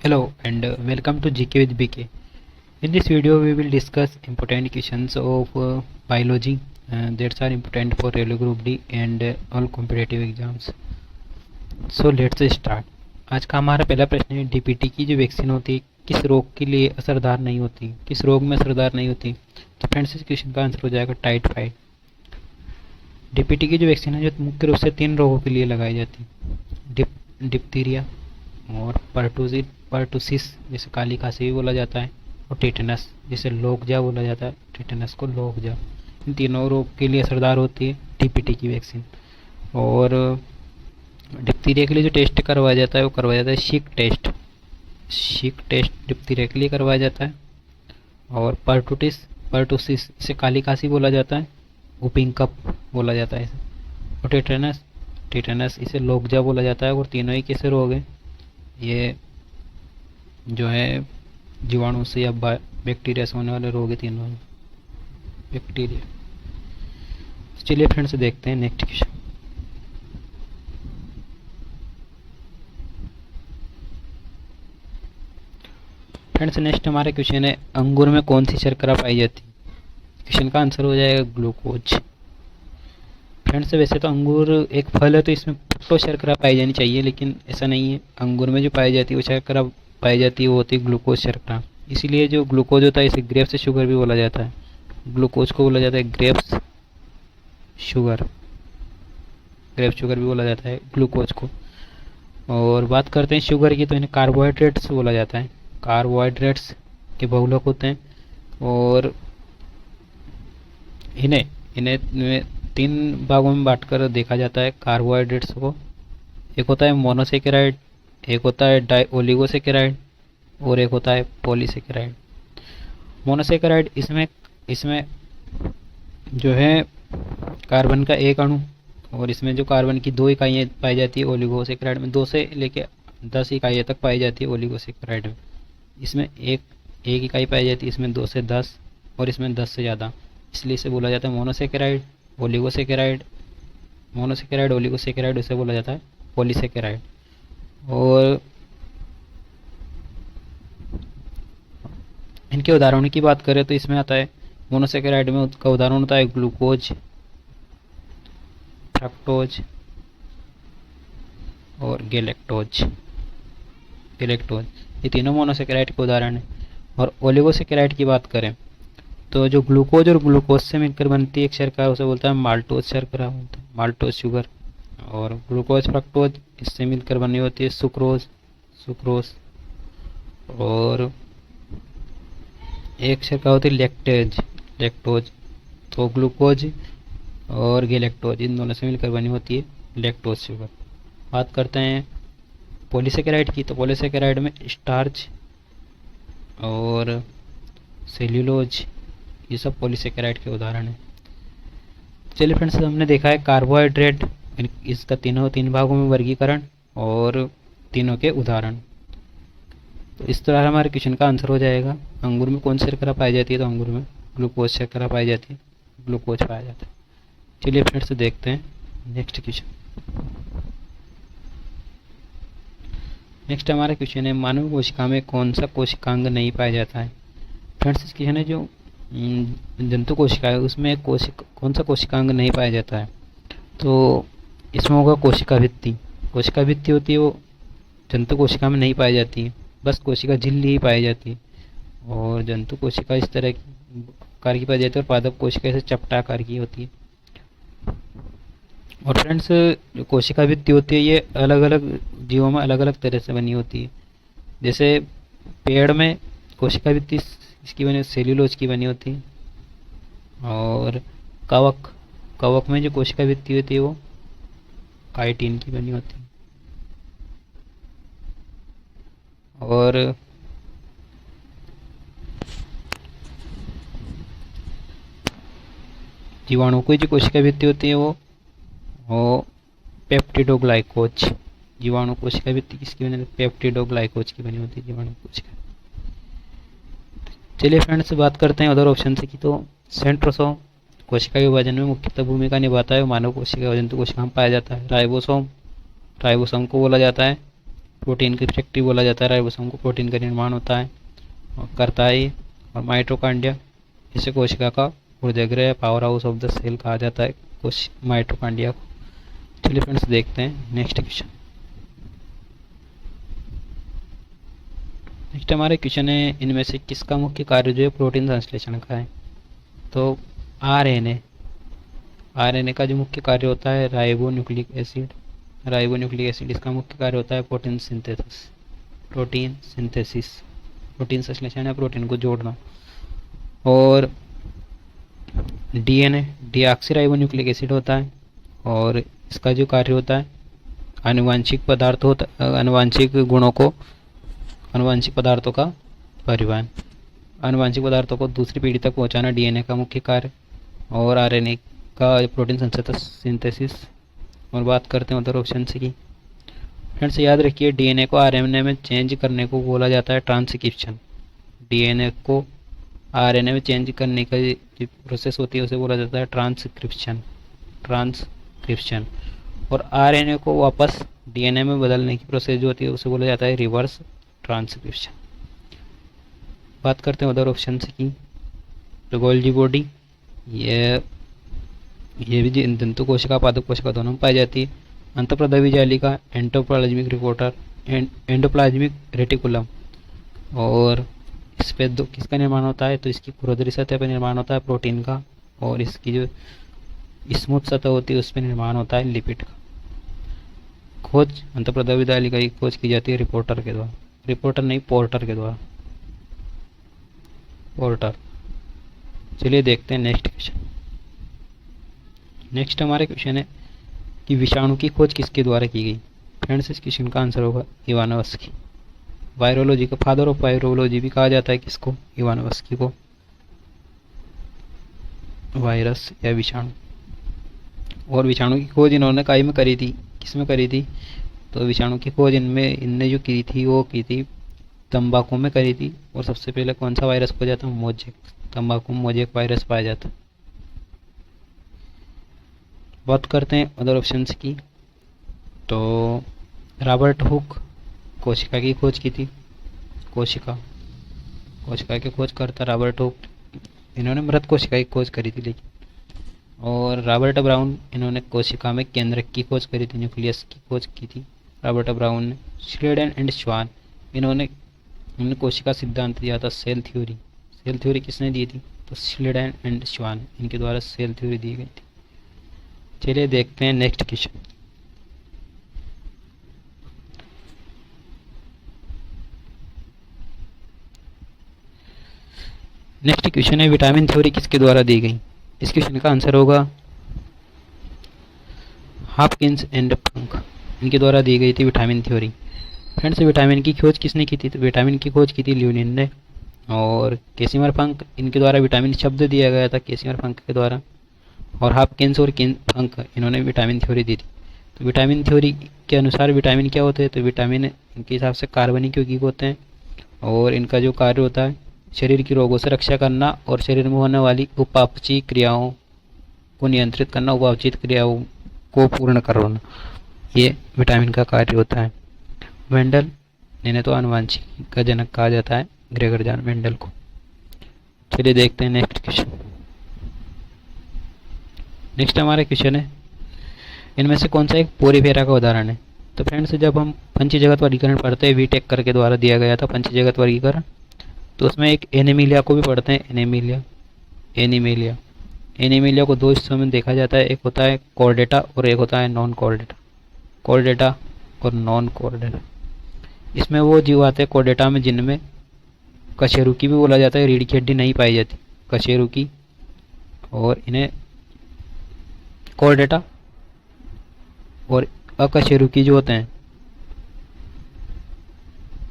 Hello and welcome to GK with BK. In this video, we will discuss important questions of biology that are important for Railway Group D and all competitive exams. So let's start. आज का हमारा पहला प्रश्न है DPT की जो vaccine होती है किस रोग के लिए असरदार नहीं होती, किस रोग में असरदार नहीं होती। तो फ्रेंड्स इस क्वेश्चन का आंसर हो जाएगा टाइफाइड। डीपीटी की जो वैक्सीन है जो मुख्य रूप से 3 रोगों के लिए लगाई जाती है, डिप्थीरिया और पर्टूसिस जिसे काली खांसी भी बोला जाता है, और टेटनस जिसे लोकजा बोला जाता है, टेटनस को लोकजा। इन तीनों रोग के लिए असरदार होती है डीपीटी की वैक्सीन। और डिप्थीरिया के लिए जो टेस्ट करवाया जाता है वो करवाया जाता है शीक टेस्ट डिप्थीरिया के लिए करवाया जाता है। और पर्टूसिस इसे काली खांसी बोला जाता है, वुपिंग कफ बोला जाता है इसे। और टेटनस इसे लोकजा बोला जाता है। और तीनों ही कैसे रोग हैं, ये जो है जीवाणु से या बैक्टीरिया से होने वाले रोग है तीनों ही, बैक्टीरिया। चलिए फ्रेंड्स देखते हैं नेक्स्ट क्वेश्चन। फ्रेंड्स नेक्स्ट हमारा क्वेश्चन है अंगूर में कौन सी शर्करा पाई जाती है। क्वेश्चन का आंसर हो जाएगा ग्लूकोज। फ्रेंड्स वैसे तो अंगूर एक फल है तो इसमें तो शर्करा पाई जानी चाहिए, लेकिन ऐसा नहीं है। अंगूर में जो पाई जाती है वो शर्करा पाई जाती है वो होती है ग्लूकोज शर्करा। इसीलिए जो ग्लूकोज होता है इसे ग्रेप्स शुगर भी बोला जाता है। ग्लूकोज को बोला जाता है ग्रेप्स शुगर भी बोला जाता है ग्लूकोज को। और बात करते हैं शुगर की, तो इन्हें कार्बोहाइड्रेट्स बोला जाता है। कार्बोहाइड्रेट्स के बहुलक होते हैं और इन्हें 3 भागों में बांटकर देखा जाता है कार्बोहाइड्रेट्स को। एक होता है मोनोसेकेराइड, एक होता है डाइओलिगोसेकेराइड और एक होता है पॉलीसेकेराइड। मोनोसेकेराइड इसमें जो है कार्बन का एक अणु, और इसमें जो कार्बन की 2 इकाइयाँ पाई जाती है ओलिगोसेकेराइड में 2 से लेकर 10 इकाइयों तक पाई जाती है ओलिगोसेकेराइड में। इसमें एक इकाई पाई जाती है, इसमें 2 से 10 और इसमें 10 से ज़्यादा, इसलिए इसे बोला जाता है मोनोसेकेराइड। ओलिगोसेकेराइड उसे बोला जाता है पॉलीसेकेराइड। और इनके उदाहरणों की बात करें तो इसमें आता है मोनोसेकेराइड में उसका उदाहरण होता है ग्लूकोज, फ्रक्टोज और गैलेक्टोज। ये तीनों मोनोसेकेराइड के उदाहरण हैं। और ओलिगोसेकेराइड की बात करें तो जो ग्लूकोज और ग्लूकोज से मिलकर बनती है एक शर्करा उसे बोलता है माल्टोज शर्करा, बोलते हैं माल्टोज शुगर। और ग्लूकोज फ्रक्टोज इससे मिलकर बनी होती है सुक्रोज। और एक शर्करा होती है लैक्टोज। तो ग्लूकोज और गैलेक्टोज इन दोनों से मिलकर बनी होती है लैक्टोज शुगर। बात करते हैं पॉलीसेकेराइड की, तो पॉलीसेकेराइड में स्टार्च और सेल्यूलोज ये सब पॉलीसेकेराइड के उदाहरण हैं। चलिए फ्रेंड्स हमने देखा है कार्बोहाइड्रेट, इसका 3 भागों में वर्गीकरण और तीनों के उदाहरण। तो इस तरह हमारे क्वेश्चन का आंसर हो जाएगा अंगूर में कौन सी शर्करा पाई जाती है, तो अंगूर में ग्लूकोज शर्करा पाई जाती है, ग्लूकोज पाया जाता है। चलिए फ्रेंड्स देखते हैं नेक्स्ट क्वेश्चन। नेक्स्ट हमारा क्वेश्चन है मानव कोशिका में कौन सा कोशिकांग नहीं पाया जाता है। फ्रेंड्स इस क्वेश्चन है जो जंतु कोशिका है उसमें कौन सा कोशिकांग नहीं पाया जाता है, तो इसमें होगा कोशिका भित्ति होती है, वो जंतु कोशिका में नहीं पाई जाती है, बस कोशिका झिल्ली ही पाई जाती है। और जंतु कोशिका इस तरह की आकार की पाई जाती है और पादप कोशिका ऐसे चपटा आकार की होती है। और फ्रेंड्स जो कोशिका भित्ति होती है ये अलग अलग जीवों में अलग अलग तरह से बनी होती है। जैसे पेड़ में कोशिका भित्ति इसकी बनी सेल्यूलोज की बनी होती है। और कवक में जो कोशिका भित्ति होती है वो काइटिन की बनी होती है। और जीवाणु की जो कोशिका भित्ति होती है वो पेप्टिडोग्लाइकोज। जीवाणु कोशिका भित्ति किसकी बनी होती है, पेप्टिडोग्लाइकोज की बनी होती है जीवाणु कोशिका। चलिए फ्रेंड्स बात करते हैं अदर ऑप्शन से की, तो सेंट्रोसोम कोशिका के विभाजन में मुख्यतः भूमिका निभाता है, मानव कोशिका जंतु कोशिका में पाया जाता है। राइबोसोम को बोला जाता है प्रोटीन की फैक्ट्री बोला जाता है। राइबोसोम को प्रोटीन का निर्माण होता है और करता है ये। और माइटोकॉन्ड्रिया इसे कोशिका का ऊर्जागृह powerhouse of the cell कहा जाता है माइटोकॉन्ड्रिया को। चलिए फ्रेंड्स देखते हैं नेक्स्ट क्वेश्चन। नेक्स्ट हमारे क्वेश्चन है, इनमें से किसका मुख्य कार्य जो है प्रोटीन संश्लेषण का है। तो आरएनए का जो मुख्य कार्य होता है राइबोन्यूक्लिक एसिड इसका मुख्य कार्य होता है प्रोटीन सिंथेसिस, प्रोटीन संश्लेषण है प्रोटीन को जोड़ना। और डीएनए डीऑक्सी राइबोन्यूक्लिक एसिड होता है और इसका जो कार्य होता है आनुवांशिक पदार्थों का परिवहन, आनुवांशिक पदार्थों को दूसरी पीढ़ी तक पहुंचाना डीएनए का मुख्य कार्य। और आरएनए का प्रोटीन सिंथेसिस। और बात करते हैं उधर ऑप्शन सी की। फ्रेंड्स याद रखिए, डीएनए को आरएनए में चेंज करने को बोला जाता है ट्रांसक्रिप्शन। डीएनए को आरएनए में चेंज करने का जो प्रोसेस होती है उसे बोला जाता है ट्रांसक्रिप्शन। और आरएनए को वापस डीएनए में बदलने की प्रोसेस जो होती है उसे बोला जाता है रिवर्स ट्रांसक्रिप्शन। बात करते हैं उधर ऑप्शन सी की। तो गोल्गी बॉडी ये भी जंतु कोशिका पादप कोशिका दोनों में पाई जाती है। अंतःप्रद्रवी जालिका एंडोप्लाज्मिक रेटिकुलम। और इस पे किसका निर्माण होता है, तो इसकी खुरदरी सतह पर निर्माण होता है प्रोटीन का। और इसकी जो स्मूथ सतह होती है उस पर निर्माण होता है लिपिड का। खोज अंतःप्रद्रवी जालिका की खोज की जाती है पोर्टर के द्वारा। चलिए देखते हैं नेक्स्ट क्वेश्चन। नेक्स्ट हमारे क्वेश्चन है कि विषाणु की खोज किसके द्वारा की गई। फ्रेंड्स इस क्वेश्चन का आंसर होगा इवानोव्स्की। वायरोलॉजी का फादर ऑफ वायरोलॉजी भी कहा जाता है किसको, इवानोव्स्की को। वायरस या विषाणु। और विषाणु की खोज इन्होंने काय में करी थी, किसमें करी थी, तो विषाणु की खोज इनने जो की थी वो की थी तंबाकू में करी थी। और सबसे पहले कौन सा वायरस पाया जाता है, मोजेक, तंबाकू मोजेक वायरस पाया जाता है। बात करते हैं अदर ऑप्शंस की। तो रॉबर्ट हुक कोशिका की खोज की थी, कोशिका की खोज करता रॉबर्ट हुक। इन्होंने मृत कोशिका की खोज करी थी लेकिन। और रॉबर्ट ब्राउन इन्होंने कोशिका में केंद्रक की खोज करी थी, न्यूक्लियस की खोज की थी रॉबर्ट ब्राउन ने। श्लेडेन एंड श्वान इन्होंने कोशिका सिद्धांत दिया था, सेल थ्योरी किसने दी थी, तो श्लेडेन एंड श्वान, इनके द्वारा सेल थ्योरी दी गई थी। चलिए देखते हैं नेक्स्ट क्वेश्चन। नेक्स्ट क्वेश्चन है विटामिन थ्योरी किसके द्वारा दी गई। इस क्वेश्चन का आंसर होगा हॉपकिंस एंड फंक, इनके द्वारा दी गई थी विटामिन थ्योरी। फ्रेंड्स विटामिन की खोज किसने की थी, तो विटामिन की खोज की थी ल्यूनिन ने। और कैसिमर फंक इनके द्वारा विटामिन शब्द दिया गया था कैसिमर फंक के द्वारा। और हॉपकिंस और फंक इन्होंने विटामिन थ्योरी दी थी। तो विटामिन थ्योरी के अनुसार विटामिन क्या होते हैं, तो विटामिन इनके हिसाब से कार्बनिक यौगिक होते हैं। और इनका जो कार्य होता है शरीर की रोगों से रक्षा करना और शरीर में होने वाली उपापचयी क्रियाओं को नियंत्रित करना, उपापचयी क्रियाओं को पूर्ण करवाना, ये विटामिन का कार्य होता है। मेंडल इन्हें तो आनुवंशिकी का जनक कहा जाता है, ग्रेगर जॉन मेंडल को। चलिए देखते हैं नेक्स्ट क्वेश्चन। नेक्स्ट हमारा क्वेश्चन है इनमें से कौन सा एक पोरीफेरा का उदाहरण है। तो फ्रेंड्स जब हम पंचजगत वर्गीकरण पढ़ते हैं वीटेक करके द्वारा दिया गया था पंचजगत वर्गीकरण, तो उसमें एक एनीमिलिया को भी पढ़ते हैं, एनीमिलिया को दो हिस्सों में देखा जाता है, एक होता है कॉर्डेटा और एक होता है नॉन कॉर्डेटा और नॉन कॉर्डेटा। इसमें वो जीव आते हैं कॉर्डेटा में जिनमें कशेरुकी भी बोला जाता है, रीढ़ की हड्डी नहीं पाई जाती कशेरुकी। और इन्हें कॉर्डेटा और अकशेरुकी जो होते हैं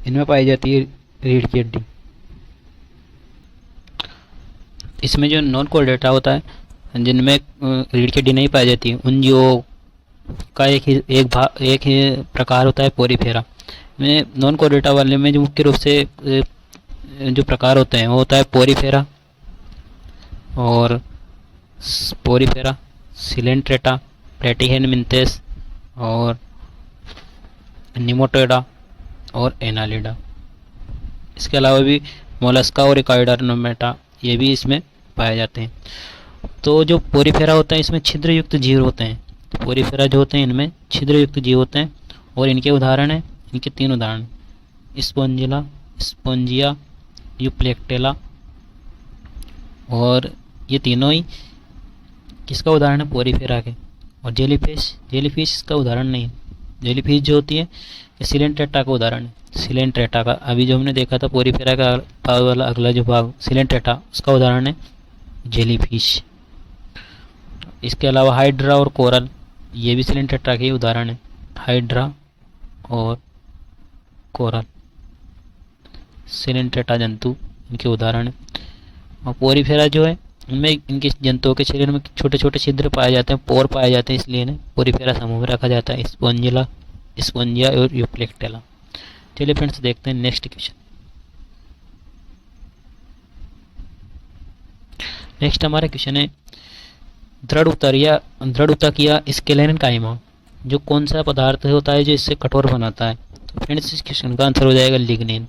इनमें पाई जाती है रीढ़ की हड्डी। इसमें जो नॉन कॉर्डेटा होता है जिनमें रीढ़ की हड्डी नहीं पाई जाती, उन जीवों का एक ही प्रकार होता है पोरीफेरा में। नॉन कॉर्डेटा वाले में जो मुख्य रूप से जो प्रकार होते हैं वो होता है पोरीफेरा, सिलेंट्रेटा, प्लेटिहेलमिन्थेस और निमोटोडा और एनालिडा। इसके अलावा भी मोलस्का और इकाइडर्नोमेटा ये भी इसमें पाए जाते हैं। तो जो पोरीफेरा होता है इसमें छिद्रयुक्त जीव होते हैं। पोरीफेरा जो होते हैं इनमें छिद्रयुक्त जीव होते हैं और इनके उदाहरण हैं, इनके 3 उदाहरण, स्पोंजिला, स्पोंजिया, यूप्लेक्टेला। और ये तीनों ही किसका उदाहरण है? पोरीफेरा के। और जेलीफिश, जेलीफिश इसका उदाहरण नहीं है। जेलीफिश जो होती है ये सिलेंट्रेटा का उदाहरण है, सिलेंट्रेटा का। अभी जो हमने देखा था पोरीफेरा का भाग वाला अगला जो भाग सिलेंट्रेटा, उसका उदाहरण है जेलीफिश। इसके अलावा हाइड्रा और कोरल, ये भी सिलेंट्रेटा के उदाहरण है, हाइड्रा और कोरल सिलेंट्रेटा जंतु इनके उदाहरण है। और पोरीफेरा जो है उनमें इनके जंतुओं के शरीर में छोटे छोटे छिद्र पाए जाते हैं, पोर पाए जाते हैं, इसलिए इन्हें पोरीफेरा समूह में रखा जाता है, स्पोंजिला, स्पोंजिया और यूप्लेक्टेला। चलिए फ्रेंड्स देखते हैं नेक्स्ट क्वेश्चन। नेक्स्ट हमारा क्वेश्चन है दृढ़ ऊतक या स्केलेन कायमा, जो कौन सा पदार्थ होता है जो इससे कठोर बनाता है? तो फ्रेंड्स इस क्वेश्चन का आंसर हो जाएगा लिग्निन।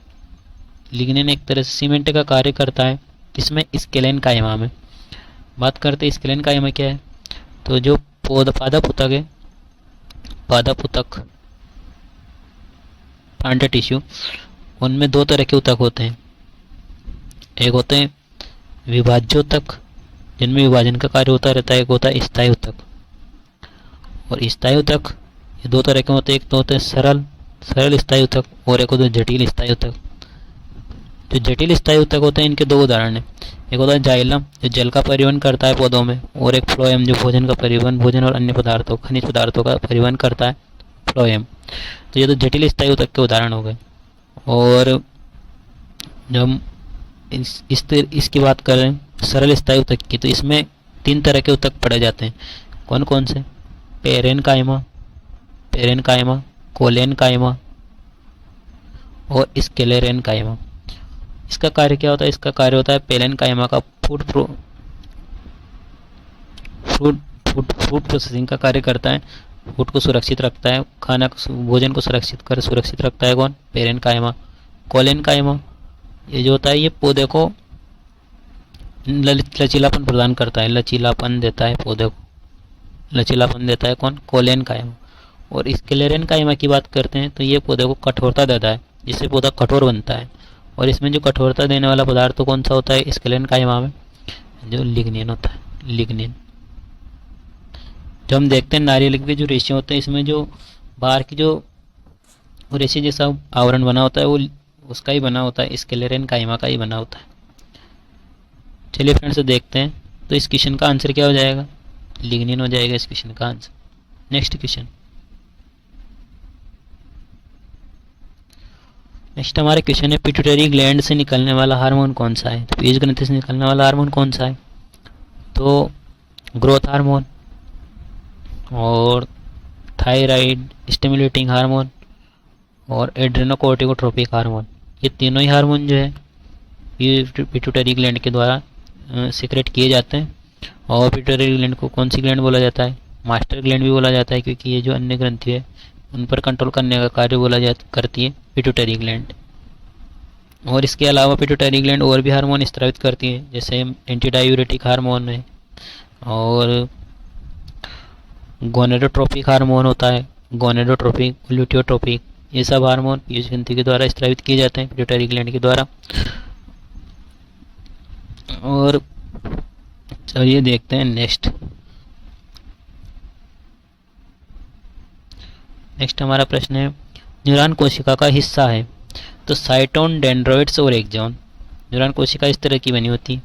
लिग्निन एक तरह से सीमेंट का कार्य करता है, इसमें स्केलेन कायमा में। बात करते हैं स्केलेन कायमा क्या है? तो जो पादप ऊतक है, पादप ऊतक प्लांट टिश्यू, उनमें 2 तरह के ऊतक होते हैं। एक होते हैं विभाज्य ऊतक जिनमें विभाजन का कार्य होता रहता है, एक होता है स्थायी ऊतक। और स्थायी ऊतक ये 2 तरह के होते हैं, एक तो होते हैं सरल स्थायी ऊतक और एक होता है जटिल स्थायी ऊतक। जो जटिल स्थायी ऊतक होते हैं इनके 2 उदाहरण हैं, एक होता है जाइलम जो जल का परिवहन करता है पौधों में, और एक फ्लोएम जो भोजन का परिवहन, भोजन और अन्य पदार्थों, खनिज पदार्थों का परिवहन करता है, फ्लोएम। तो ये तो जटिल स्थायी ऊतक के उदाहरण हो गए। और जब हम इसकी बात करें सरल स्थायी ऊतक की, तो इसमें 3 तरह के ऊतक पड़े जाते हैं। कौन कौन से? पेरेनकाइमा, कोलेनकाइमा और स्क्लेरेनकाइमा। इसका कार्य क्या होता है? इसका कार्य होता है पेरेनकाइमा का फूड प्रोसेसिंग का कार्य करता है, फूड को सुरक्षित रखता है, भोजन को सुरक्षित रखता है। कौन? पेरेनकाइमा। कोलेनकाइमा ये जो होता है ये पौधे को लचीलापन प्रदान करता है, लचीलापन देता है पौधे को, लचीलापन देता है। कौन? कोलेनकाइमा। और स्क्लेरेनकाइमा की बात करते हैं तो ये पौधे को कठोरता देता है, जिससे पौधा कठोर बनता है। और इसमें जो कठोरता देने वाला पदार्थ तो कौन सा होता है स्क्लेरेनकाइमा में? जो लिग्निन होता है, लिग्निन। जो हम देखते हैं नारियल के जो रेशे होते हैं, इसमें जो बाहर की जो रेशे जैसा आवरण बना होता है वो उसका ही बना होता है, स्क्लेरेनकाइमा का ही बना होता है। चलिए फ्रेंड्स देखते हैं, तो इस क्वेश्चन का आंसर क्या हो जाएगा? लिग्निन हो जाएगा इस क्वेश्चन का आंसर। Next question. नेक्स्ट हमारे क्वेश्चन है पिट्यूटरी ग्लैंड से निकलने वाला हार्मोन कौन सा है? तो बीज ग्रंथि से निकलने वाला हार्मोन कौन सा है? तो ग्रोथ हार्मोन और थायराइड स्टिमुलेटिंग हार्मोन और एड्रेनोकोर्टिकोट्रोपिक हार्मोन। ये तीनों ही हार्मोन जो है ये पिट्यूटरी ग्लैंड के द्वारा सीक्रेट किए जाते हैं। और पिट्यूटरी ग्लैंड को कौन सी ग्लैंड बोला जाता है? मास्टर ग्लैंड भी बोला जाता है, क्योंकि ये जो अन्य ग्रंथि है उन पर कंट्रोल करने का कार्य करती है पिट्यूटरी ग्लैंड। और इसके अलावा पिट्यूटरी ग्लैंड और भी हार्मोन स्रावित करती है, जैसे एंटीडायूरेटिक हार्मोन है और गोनेडोट्रोपिक हार्मोन होता है, गोनेडोट्रोपिक, ल्यूटियोट्रोपिक, ये सब हार्मोन पीयूष ग्रंथि के द्वारा स्रावित किए जाते हैं पिट्यूटरी ग्लैंड के द्वारा। और चलिए देखते हैं नेक्स्ट हमारा प्रश्न है न्यूरॉन कोशिका का हिस्सा है, तो साइटोन, डेंड्रोइड्स और एक्सॉन। न्यूरॉन कोशिका इस तरह की बनी होती है।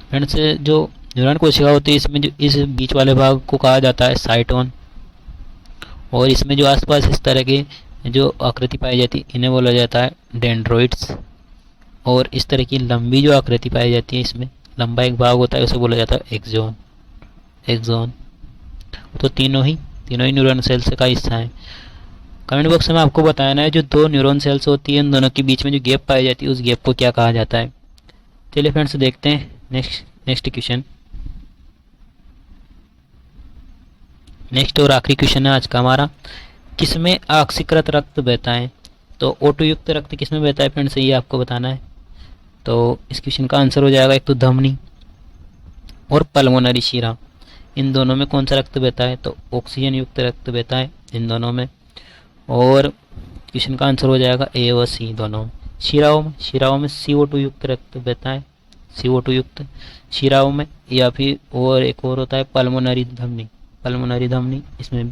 फ्रेंड्स जो न्यूरॉन कोशिका होती है इसमें जो इस बीच वाले भाग को कहा जाता है साइटोन, और इसमें जो आसपास इस तरह की जो आकृति पाई जाती है इन्हें बोला जाता है डेंड्रोइड्स। और इस तरह की लंबी जो आकृति पाई जाती है इसमें लंबा एक भाग होता है उसे बोला जाता है एक्सॉन। तो तीनों ही न्यूरॉन सेल्स का हिस्सा है। कमेंट बॉक्स में आपको बताना है जो 2 न्यूरॉन सेल्स होती है उन दोनों के बीच में जो गैप पाई जाती है उस गैप को क्या कहा जाता है? चलिए फ्रेंड्स देखते हैं नेक्स्ट क्वेश्चन। नेक्स्ट और आखिरी क्वेश्चन है आज का हमारा, किसमें ऑक्सीकृत रक्त बहता है? तो O2 युक्त रक्त किसमें बहता है फ्रेंड्स, ये आपको बताना है। तो इस क्वेश्चन का आंसर हो जाएगा एक तो धमनी और पल्मोनरी शिरा, इन दोनों में कौन सा रक्त बहता है? तो ऑक्सीजन युक्त रक्त बहता है इन दोनों में। और क्वेश्चन का आंसर हो जाएगा ए और सी दोनों। शिराओं में CO2 युक्त रक्त बहता है, CO2 युक्त शिराओं में, या फिर और एक और होता है पल्मोनरी धमनी, इसमें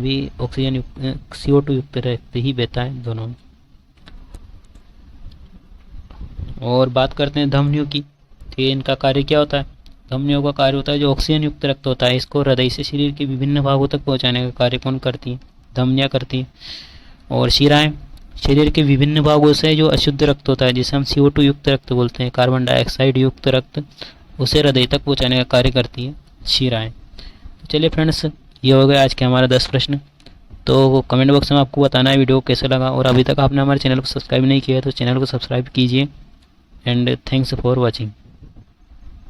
भी ऑक्सीजन युक्त CO2 युक्त रक्त ही बहता है दोनों में। और बात करते हैं धमनियों की, तो इनका कार्य क्या होता है? धमनियों का कार्य होता है, जो ऑक्सीजन युक्त रक्त होता है इसको हृदय से शरीर के विभिन्न भागों तक पहुंचाने का कार्य कौन करती है? धमनियाँ करती हैं। और शिराएं शरीर के विभिन्न भागों से जो अशुद्ध रक्त होता है, जिसे हम CO2 युक्त रक्त बोलते हैं, कार्बन डाइऑक्साइड युक्त रक्त, उसे हृदय तक पहुंचाने का कार्य करती है शिराएं। तो चलिए फ्रेंड्स, ये हो गया आज के हमारा 10 प्रश्न। तो कमेंट बॉक्स में आपको बताना है वीडियो कैसा लगा, और अभी तक आपने हमारे चैनल को सब्सक्राइब नहीं किया तो चैनल को सब्सक्राइब कीजिए। And thanks for watching.